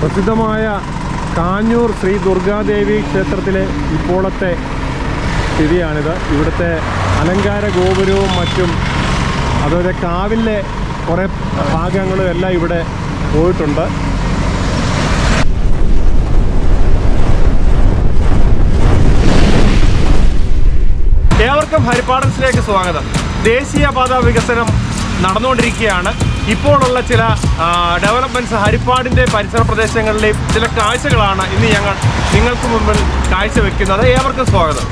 പ്രസിദ്ധമായ കാഞ്ഞൂർ ശ്രീ ദുർഗാദേവി ക്ഷേത്രത്തിലെ ഇപ്പോഴത്തെ സ്ഥിതിയാണിത്. ഇവിടുത്തെ അലങ്കാര ഗോപുരവും മറ്റും അതുപോലെ കാവിലെ കുറേ ഭാഗങ്ങളും എല്ലാം ഇവിടെ പോയിട്ടുണ്ട്. ഏവർക്കും ഹരിപ്പാടൻസിലേക്ക് സ്വാഗതം. ദേശീയപാത വികസനം നടന്നുകൊണ്ടിരിക്കുകയാണ്. ഇപ്പോഴുള്ള ചില ഡെവലപ്മെൻറ്റ്സ് ഹരിപ്പാടിൻ്റെ പരിസര പ്രദേശങ്ങളിലെയും ചില കാഴ്ചകളാണ് ഇന്ന് ഞങ്ങൾ നിങ്ങൾക്ക് മുമ്പിൽ കാഴ്ചവെക്കുന്നത്. ഏവർക്കും സ്വാഗതം.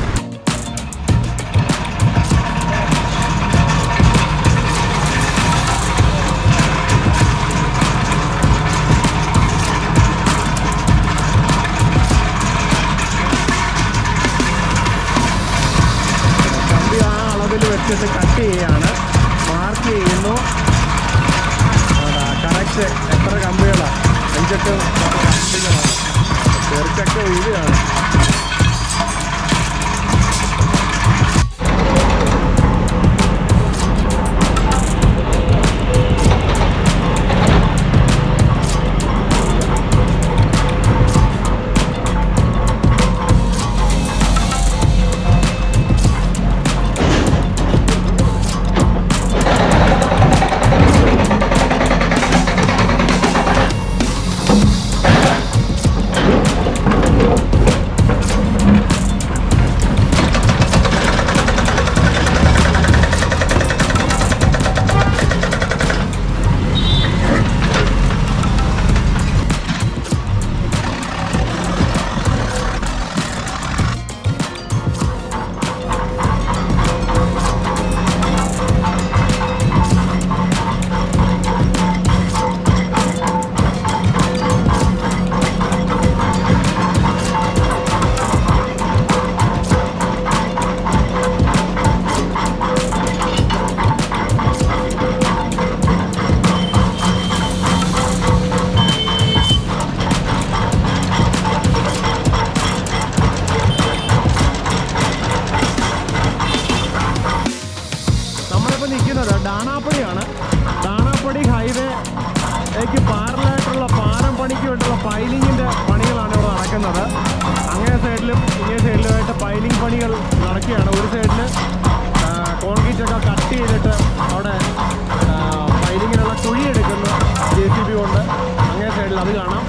വെച്ചിട്ട് കട്ട് ചെയ്യുകയാണ്, മാർക്ക് ചെയ്യുന്നു. കറക്റ്റ് എത്ര കമ്പികളാണ്, 5-8 കമ്പികളാണ്, ചെറുക്കൊക്കെ വീഴുകയാണ്. ഡാണാപ്പടിയാണ്. ഡാണാപ്പടി ഹൈവേക്ക് പാരലായിട്ടുള്ള പാലം പണിക്ക് വേണ്ടിയുള്ള പൈലിങ്ങിൻ്റെ പണികളാണ് ഇവിടെ നടക്കുന്നത്. അങ്ങേ സൈഡിലും ഇങ്ങേ സൈഡിലുമായിട്ട് പൈലിംഗ് പണികൾ നടക്കുകയാണ്. ഒരു സൈഡിൽ കോൺക്രീറ്റൊക്കെ കട്ട് ചെയ്തിട്ട് അവിടെ പൈലിങ്ങിനുള്ള കുഴിയെടുക്കുന്നു JCB കൊണ്ട്. അങ്ങേ സൈഡിൽ അത് കാണാം.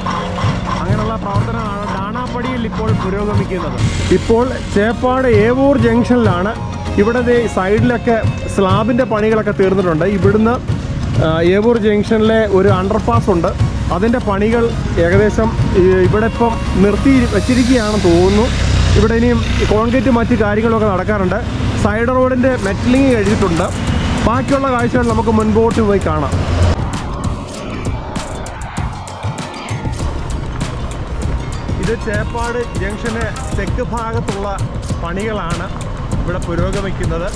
അങ്ങനെയുള്ള പ്രവർത്തനമാണ് ഡാണാപ്പടിയിൽ ഇപ്പോൾ പുരോഗമിക്കുന്നത്. ഇപ്പോൾ ചേപ്പാട് ഏവൂർ ജംഗ്ഷനിലാണ്. ഇവിടെ സൈഡിലൊക്കെ സ്ലാബിൻ്റെ പണികളൊക്കെ തീർന്നിട്ടുണ്ട്. ഇവിടുന്ന് ഏവൂർ ജംഗ്ഷനിലെ ഒരു അണ്ടർപാസ് ഉണ്ട്, അതിൻ്റെ പണികൾ ഏകദേശം ഇവിടെ ഇപ്പം നിർത്തി വെച്ചിരിക്കുകയാണെന്ന് തോന്നുന്നു. ഇവിടെ ഇനിയും കോൺക്രീറ്റ് മറ്റ് കാര്യങ്ങളൊക്കെ നടക്കാറുണ്ട്. സൈഡ് റോഡിൻ്റെ മെറ്റലിങ് കഴിഞ്ഞിട്ടുണ്ട്. ബാക്കിയുള്ള കാഴ്ചകൾ നമുക്ക് മുൻപോട്ട് പോയി കാണാം. ഇത് ചേപ്പാട് ജംഗ്ഷന് തെക്ക് ഭാഗത്തുള്ള പണികളാണ് ഇവിടെ പുരോഗമിക്കുന്നത്.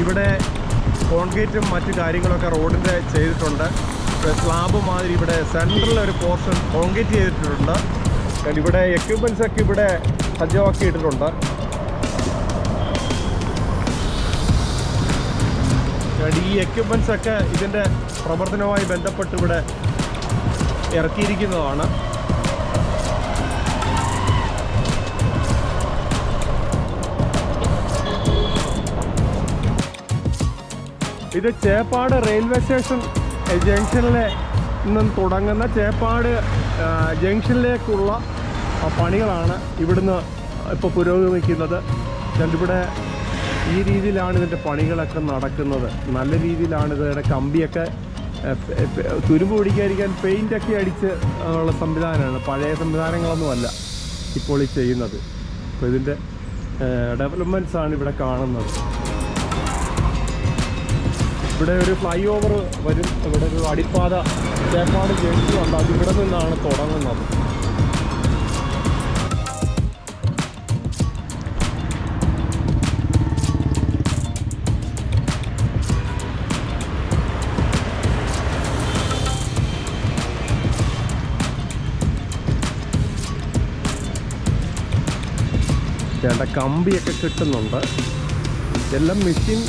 ഇവിടെ കോൺക്രീറ്റും മറ്റു കാര്യങ്ങളൊക്കെ റോഡിൻ്റെ ചെയ്തിട്ടുണ്ട്. സ്ലാബ് മാതിരി ഇവിടെ സെൻട്രൽ ഒരു പോർഷൻ കോൺക്രീറ്റ് ചെയ്തിട്ടുണ്ട്. ഇവിടെ എക്യുപ്മെൻറ്റ്സ് ഒക്കെ ഇവിടെ സജ്ജമാക്കിയിട്ടുണ്ട്. ഈ എക്യുപ്മെൻറ്റ്സ് ഒക്കെ ഇതിൻ്റെ പ്രവർത്തനവുമായി ബന്ധപ്പെട്ട് ഇവിടെ ഇറക്കിയിരിക്കുന്നതാണ്. ഇത് ചേപ്പാട് റെയിൽവേ സ്റ്റേഷൻ ജംഗ്ഷനിലെ നിന്നും തുടങ്ങുന്ന ചേപ്പാട് ജംഗ്ഷനിലേക്കുള്ള പണികളാണ് ഇവിടുന്ന് ഇപ്പോൾ പുരോഗമിക്കുന്നത്. ഇവിടെ ഈ രീതിയിലാണ് ഇതിൻ്റെ പണികളൊക്കെ നടക്കുന്നത്. നല്ല രീതിയിലാണ് ഇതിൻ്റെ കമ്പിയൊക്കെ തുരുമ്പ് പിടിക്കാതിരിക്കാൻ പെയിൻ്റൊക്കെ അടിച്ച് ഉള്ള സംവിധാനമാണ്. പഴയ സംവിധാനങ്ങളൊന്നുമല്ല ഇപ്പോൾ ഈ ചെയ്യുന്നത്. അപ്പോൾ ഇതിൻ്റെ ഡെവലപ്മെൻറ്റ്സാണ് ഇവിടെ കാണുന്നത്. ഇവിടെ ഒരു ഫ്ലൈ ഓവർ വരും. ഇവിടെ ഒരു അടിപ്പാത ചേപ്പാട് ജംഗ്ഷനുണ്ട്, അതിവിടെ നിന്നാണ് തുടങ്ങുന്നത്. ചേട്ട കമ്പിയൊക്കെ കിട്ടുന്നുണ്ട്. എല്ലാം മെഷീൻ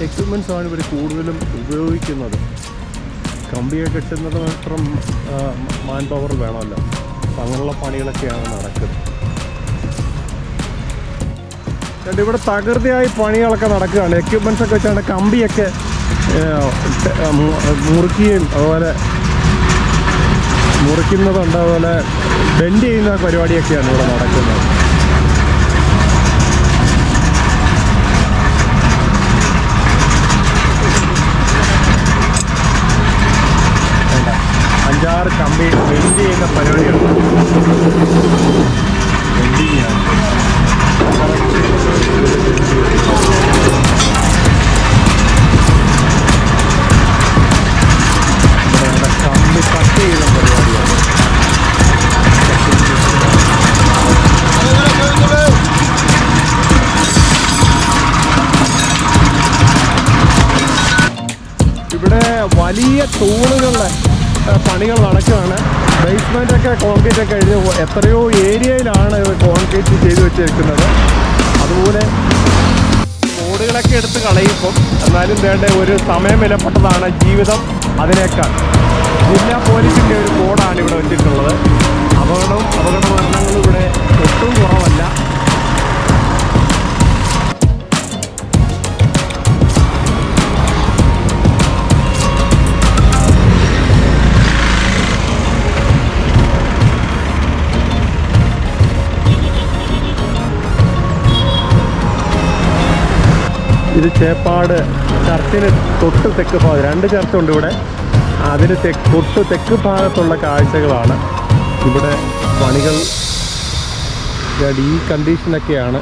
എക്യുപ്മെൻറ്റ്സാണ് ഇവർ കൂടുതലും ഉപയോഗിക്കുന്നത്. കമ്പിയെ കിട്ടുന്നത് മാത്രം മാൻ പവർ വേണമല്ലോ. അപ്പം അങ്ങനെയുള്ള പണികളൊക്കെയാണ് നടക്കുന്നത്. എന്നിട്ട് ഇവിടെ തകൃതിയായി പണികളൊക്കെ നടക്കുകയാണ്. എക്യുപ്മെൻറ്റ്സ് ഒക്കെ വെച്ചാണ് കമ്പിയൊക്കെ മുറിക്കുകയും അതുപോലെ മുറിക്കുന്നതുണ്ട്, അതുപോലെ ബെൻഡ് ചെയ്യുന്ന പരിപാടിയൊക്കെയാണ് ഇവിടെ നടക്കുന്നത്. അഞ്ചാറ് കമ്പി ബെൻഡ് ചെയ്യുന്ന പരിപാടിയുണ്ട്. ബെൻഡിങ്ങാണ്. കമ്പി കട്ട് ചെയ്യുന്ന പരിപാടിയാണ്. ഇവിടെ വലിയ തൂണുകളുടെ പണികൾ നടക്കുകയാണ്. ബേസ്മെൻറ്റൊക്കെ കോൺക്രീറ്റ് ഒക്കെ കഴിഞ്ഞ് എത്രയോ ഏരിയയിലാണ് കോൺക്രീറ്റ് ചെയ്ത് വെച്ചിരിക്കുന്നത്. അതുപോലെ ബോർഡുകളൊക്കെ എടുത്ത് കളയുമ്പം എന്നാലും വേണ്ട ഒരു സമയം വിലപ്പെട്ടതാണ് ജീവിതം. അതിനേക്കാൾ ജില്ലാ പോലീസിൻ്റെ ഒരു ബോർഡാണ് ഇവിടെ വെച്ചിട്ടുള്ളത്. അപകട മരണങ്ങളും ഇവിടെ ഒട്ടും കുറവല്ല. ഇത് ചേപ്പാട് ചർച്ചിന് തൊട്ട് തെക്ക് ഭാഗം, 2 ചർച്ചുണ്ട് ഇവിടെ. അതിന് തൊട്ട് തെക്ക് ഭാഗത്തുള്ള കാഴ്ചകളാണ്. ഇവിടെ പണികൾ ഈ കണ്ടീഷനൊക്കെയാണ്.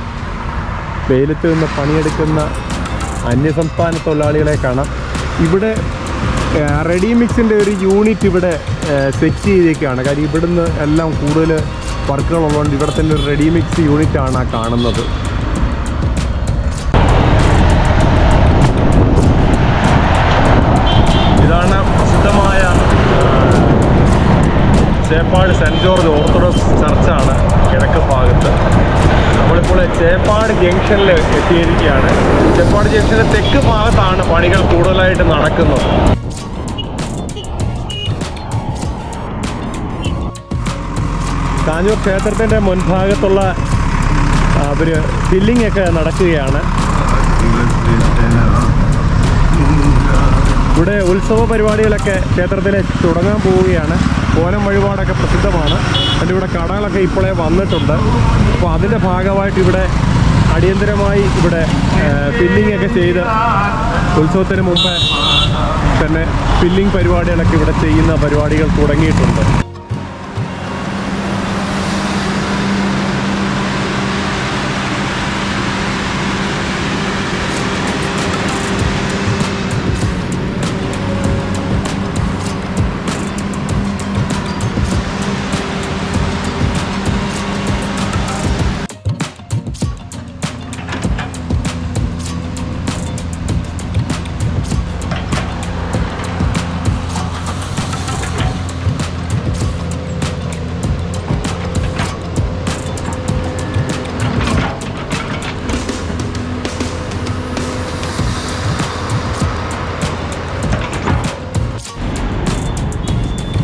വെയിലത്ത് നിന്ന് പണിയെടുക്കുന്ന അന്യസംസ്ഥാന തൊഴിലാളികളെ കാണാം. ഇവിടെ റെഡി മിക്സിൻ്റെ ഒരു യൂണിറ്റ് ഇവിടെ സെറ്റ് ചെയ്തേക്കാണ്. കാര്യം ഇവിടുന്ന് എല്ലാം കൂടുതൽ വർക്കുകളുള്ളതുകൊണ്ട് ഇവിടെ തന്നെ ഒരു റെഡി മിക്സ് യൂണിറ്റാണ് കാണുന്നത്. ഇതാണ് പ്രസിദ്ധമായ ചേപ്പാട് സെൻറ്റ് ജോർജ് ഓർത്തഡോക്സ് ചർച്ചാണ് കിഴക്ക് ഭാഗത്ത്. നമ്മളിപ്പോൾ ചേപ്പാട് ജംഗ്ഷനിൽ എത്തിയിരിക്കുകയാണ്. ചേപ്പാട് ജംഗ്ഷനിലെ തെക്ക് ഭാഗത്താണ് പണികൾ കൂടുതലായിട്ട് നടക്കുന്നത്. കാഞ്ഞൂർ ക്ഷേത്രത്തിൻ്റെ മുൻഭാഗത്തുള്ള ഒരു ഫില്ലിംഗ് ഒക്കെ നടക്കുകയാണ്. ഇവിടെ ഉത്സവ പരിപാടികളൊക്കെ ക്ഷേത്രത്തിൽ തുടങ്ങാൻ പോവുകയാണ്. കോലം വഴിപാടൊക്കെ പ്രസിദ്ധമാണ്. അതിൻ്റെ ഇവിടെ കടകളൊക്കെ ഇപ്പോഴേ വന്നിട്ടുണ്ട്. അപ്പോൾ അതിൻ്റെ ഭാഗമായിട്ട് ഇവിടെ അടിയന്തരമായി ഇവിടെ ഫില്ലിംഗ് ഒക്കെ ചെയ്ത് ഉത്സവത്തിന് മുമ്പ് തന്നെ ഫില്ലിംഗ് പരിപാടികളൊക്കെ ഇവിടെ ചെയ്യുന്ന പരിപാടികൾ തുടങ്ങിയിട്ടുണ്ട്.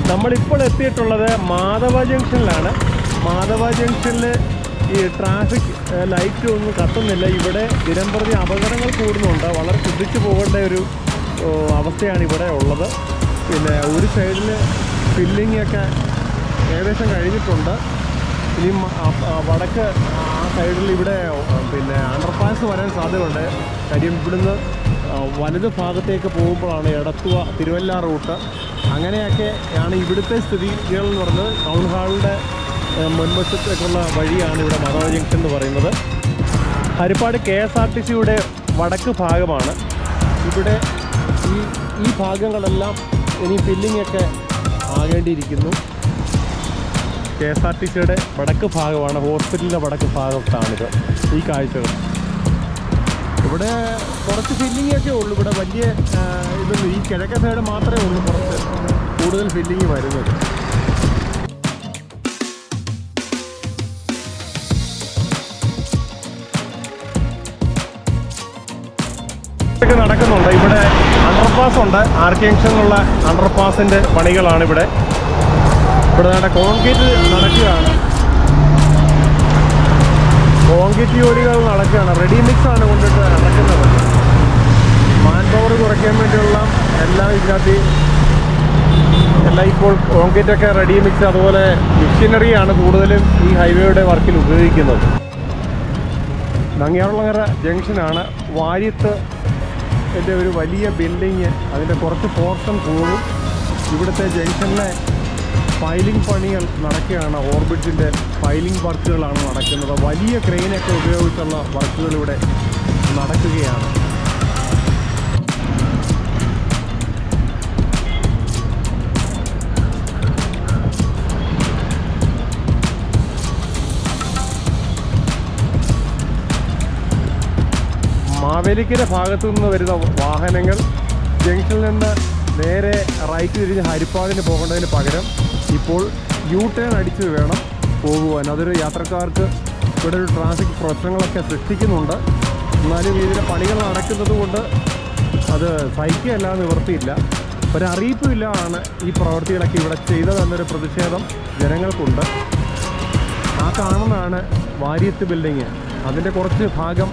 നമ്മളിപ്പോൾ എത്തിയിട്ടുള്ളത് മാധവ ജംഗ്ഷനിലാണ്. മാധവ ജംഗ്ഷനിൽ ഈ ട്രാഫിക് ലൈറ്റ് ഒന്നും കത്തുന്നില്ല. ഇവിടെ ദിനംപ്രതി അപകടങ്ങൾ കൂടുന്നുണ്ട്. വളരെ ശ്രദ്ധിച്ചു പോകേണ്ട ഒരു അവസ്ഥയാണ് ഇവിടെ ഉള്ളത്. പിന്നെ ഒരു സൈഡിൽ ഫില്ലിംഗ് ഒക്കെ ഏകദേശം കഴിഞ്ഞിട്ടുണ്ട്. ഇനി വടക്ക് ആ സൈഡിൽ ഇവിടെ പിന്നെ അണ്ടർപാസ് വരാൻ സാധ്യതയുണ്ട്. കാര്യം ഇവിടുന്ന് വലത് ഭാഗത്തേക്ക് പോകുമ്പോഴാണ് എടത്തുവ തിരുവല്ല റൂട്ട്. അങ്ങനെയൊക്കെ ആണ് ഇവിടുത്തെ സ്ഥിതികൾ എന്ന് പറയുന്നത്. ടൗൺ ഹാളിൻ്റെ മുൻവശത്തേക്കുള്ള വഴിയാണ് ഇവിടെ മാധവ ജംഗ്ഷൻ എന്ന് പറയുന്നത്. ഹരിപ്പാട് KSRTCയുടെ വടക്ക് ഭാഗമാണ്. ഇവിടെ ഈ ഭാഗങ്ങളെല്ലാം ഇനി ഫില്ലിംഗ് ഒക്കെ ആകേണ്ടിയിരിക്കുന്നു. KSRTCയുടെ വടക്ക് ഭാഗമാണ്. ഹോസ്പിറ്റലിൻ്റെ വടക്ക് ഭാഗത്താണിത് ഈ കാഴ്ചകൾ. ഇവിടെ കുറച്ച് ഫില്ലിംഗ് ഒക്കെ ഉള്ളൂ. ഇവിടെ വലിയ ഇതൊന്നും ഈ കിഴക്കൻ സൈഡ് മാത്രമേ ഉള്ളൂ കുറച്ച് കൂടുതൽ ഫില്ലിംഗ് വരുന്നത്. നടക്കുന്നുണ്ട് ഇവിടെ. അണ്ടർപാസ് ഉണ്ട്. ആർ കെ ജംഗ്ഷനിലുള്ള അണ്ടർപാസിൻ്റെ പണികളാണ് ഇവിടെ ഇവിടെ കോൺക്രീറ്റ് നടക്കുകയാണ്. കോൺക്രീറ്റ് ജോലികൾ നടക്കുകയാണ്. റെഡി മിക്സ് ആണ് കൊണ്ടിട്ട് നടക്കുന്നത്. മാൻ പവർ കുറയ്ക്കാൻ വേണ്ടിയുള്ള എല്ലാം ഇതിനകത്ത് എല്ലാം ഇപ്പോൾ കോൺക്രീറ്റൊക്കെ റെഡി മിക്സ് അതുപോലെ മെഷീനറിയാണ് കൂടുതലും ഈ ഹൈവേയുടെ വർക്കിൽ ഉപയോഗിക്കുന്നത്. നങ്ങ്യാർകുളങ്ങര ജംഗ്ഷനാണ്. വാര്യത്ത് എൻ്റെ ഒരു വലിയ ബിൽഡിങ് അതിൻ്റെ കുറച്ച് പോർഷൻ പോകും. ഇവിടുത്തെ ജംഗ്ഷനിലെ പൈലിംഗ് പണികൾ നടക്കുകയാണ്. ഓർബിറ്റിൻ്റെ പൈലിംഗ് വർക്കുകളാണ് നടക്കുന്നത്. വലിയ ക്രെയിനൊക്കെ ഉപയോഗിച്ചുള്ള വർക്കുകൾ ഇവിടെ നടക്കുകയാണ്. മാവേലിക്കര ഭാഗത്തു നിന്ന് വരുന്ന വാഹനങ്ങൾ ജംഗ്ഷനിൽ നിന്ന് നേരെ റൈറ്റ് തിരിഞ്ഞ് ഹരിപ്പാടിന് പോകേണ്ടതിന് പകരം ഇപ്പോൾ യു ടേൺ അടിച്ച് വേണം പോകുവാൻ. അതൊരു യാത്രക്കാർക്ക് ഇവിടെ ഒരു ട്രാഫിക് പ്രശ്നങ്ങളൊക്കെ സൃഷ്ടിക്കുന്നുണ്ട്. എന്നാലും ഇതിലെ പണികൾ നടക്കുന്നത് കൊണ്ട് അത് സഹിക്കുകയല്ലാതെ നിവൃത്തിയില്ല. ഒരറിയിപ്പുമില്ല ആണ് ഈ പ്രവൃത്തികളൊക്കെ ഇവിടെ ചെയ്തതെന്നൊരു പ്രതിഷേധം ജനങ്ങൾക്കുണ്ട്. ആ കാണുന്നതാണ് വാര്യത്ത് ബിൽഡിങ്. അതിൻ്റെ കുറച്ച് ഭാഗം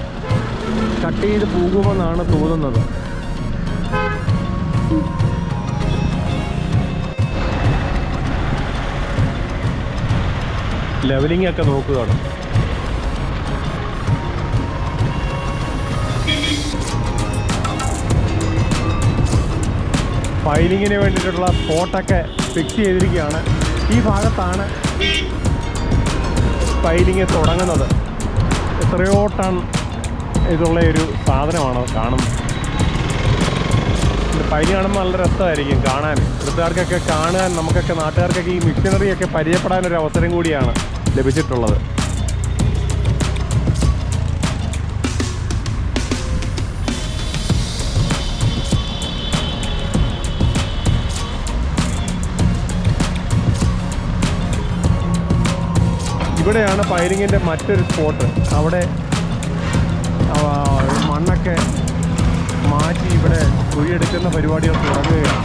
കട്ട് ചെയ്ത് പോകുമെന്നാണ് തോന്നുന്നത്. ലെവലിംഗ് ഒക്കെ നോക്കുകയാണ്. ഫൈലിങ്ങിന് വേണ്ടിയിട്ടുള്ള സ്പോട്ടൊക്കെ ഫിക്സ് ചെയ്തിരിക്കുകയാണ്. ഈ ഭാഗത്താണ് ഫൈലിങ് തുടങ്ങുന്നത്. എത്രയോ ടൺ ഇതുള്ള ഒരു സാധനമാണ് കാണുന്നത്. ഫൈലിങ് കാണുമ്പോൾ നല്ല രസമായിരിക്കും കാണാൻ. ഇവിടുത്തുകാർക്കൊക്കെ കാണാൻ, നമുക്കൊക്കെ നാട്ടുകാർക്കൊക്കെ ഈ മിഷനറിയൊക്കെ പരിചയപ്പെടാനൊരു അവസരം കൂടിയാണ് ലഭിച്ചിട്ടുള്ളത്. ഇവിടെയാണ് ഫൈലിങ്ങിൻ്റെ മറ്റൊരു സ്പോട്ട്. അവിടെ മണ്ണൊക്കെ മാറ്റി ഇവിടെ കുഴിയെടുക്കുന്ന പരിപാടികൾ തുടങ്ങുകയാണ്.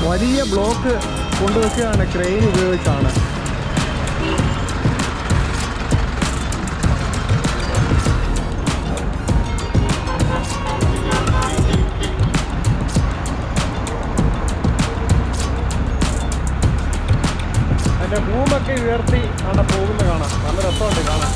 വലിയ ബ്ലോക്ക് കൊണ്ടുവയ്ക്കുകയാണ് ക്രെയിൻ ഉപയോഗിച്ചാണ്. അതിൻ്റെ ഭൂമൊക്കെ ഉയർത്തി അവിടെ പോകുന്ന കാണാം. നല്ല രസമുണ്ട് കാണാൻ.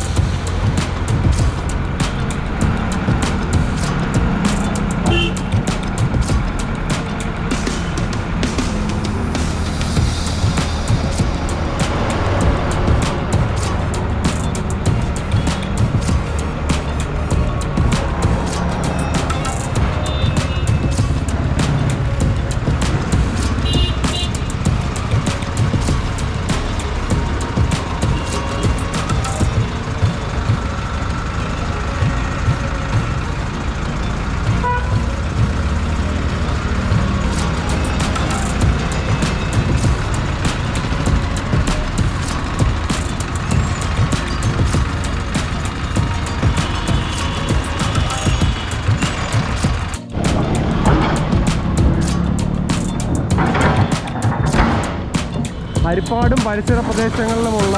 ഹരിപ്പാടും പരിസര പ്രദേശങ്ങളിലുമുള്ള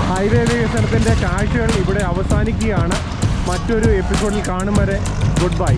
ഹൈവേ വികസനത്തിൻ്റെ കാഴ്ചകൾ ഇവിടെ അവസാനിക്കുകയാണ്. മറ്റൊരു എപ്പിസോഡിൽ കാണും വരെ ഗുഡ് ബൈ.